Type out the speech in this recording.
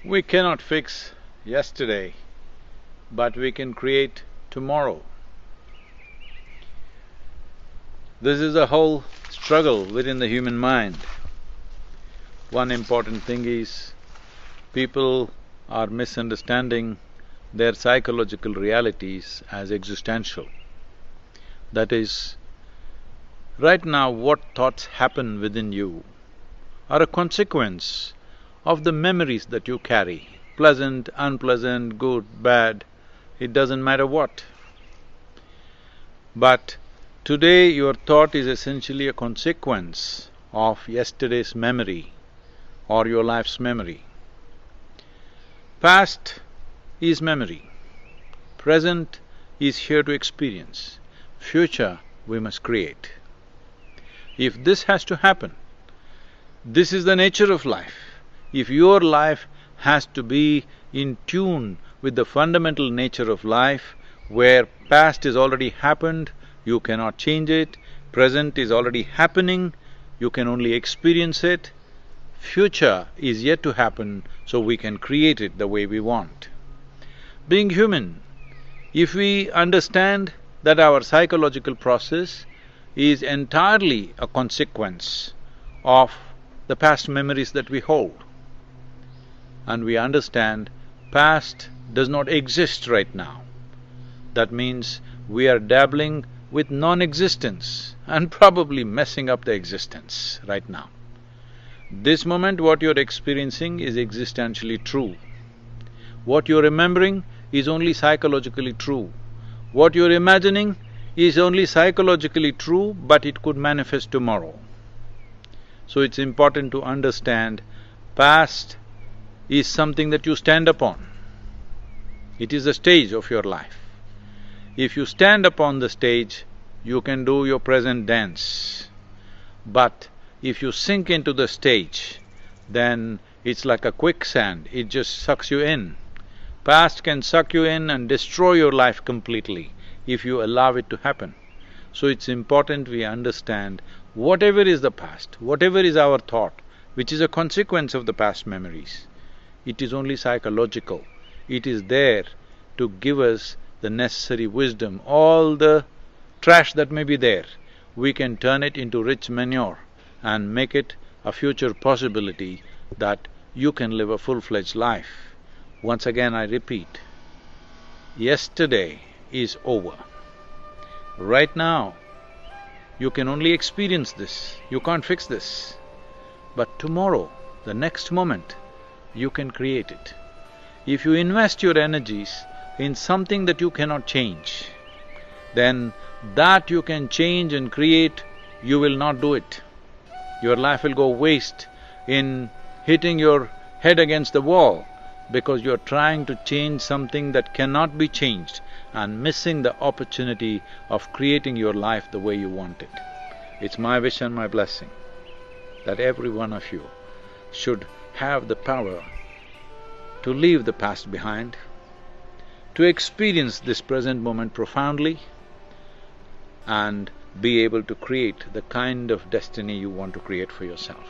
We cannot fix yesterday, but we can create tomorrow. This is a whole struggle within the human mind. One important thing is, people are misunderstanding their psychological realities as existential. That is, right now what thoughts happen within you are a consequence of the memories that you carry, pleasant, unpleasant, good, bad, it doesn't matter what. But today your thought is essentially a consequence of yesterday's memory or your life's memory. Past is memory, present is here to experience, future we must create. If this has to happen, this is the nature of life. If your life has to be in tune with the fundamental nature of life, where past has already happened, you cannot change it, present is already happening, you can only experience it, future is yet to happen, so we can create it the way we want. Being human, if we understand that our psychological process is entirely a consequence of the past memories that we hold, and we understand past does not exist right now, that means we are dabbling with non-existence and probably messing up the existence right now. This moment what you're experiencing is existentially true. What you're remembering is only psychologically true. What you're imagining is only psychologically true, but it could manifest tomorrow. So it's important to understand past is something that you stand upon. It is the stage of your life. If you stand upon the stage, you can do your present dance. But if you sink into the stage, then it's like a quicksand, it just sucks you in. Past can suck you in and destroy your life completely if you allow it to happen. So it's important we understand whatever is the past, whatever is our thought, which is a consequence of the past memories, it is only psychological. It is there to give us the necessary wisdom. All the trash that may be there, we can turn it into rich manure and make it a future possibility that you can live a full-fledged life. Once again I repeat, yesterday is over. Right now, you can only experience this, you can't fix this. But tomorrow, the next moment, you can create it. If you invest your energies in something that you cannot change, then that you can change and create, you will not do it. Your life will go waste in hitting your head against the wall because you're trying to change something that cannot be changed and missing the opportunity of creating your life the way you want it. It's my wish and my blessing that every one of you should have the power to leave the past behind, to experience this present moment profoundly, and be able to create the kind of destiny you want to create for yourself.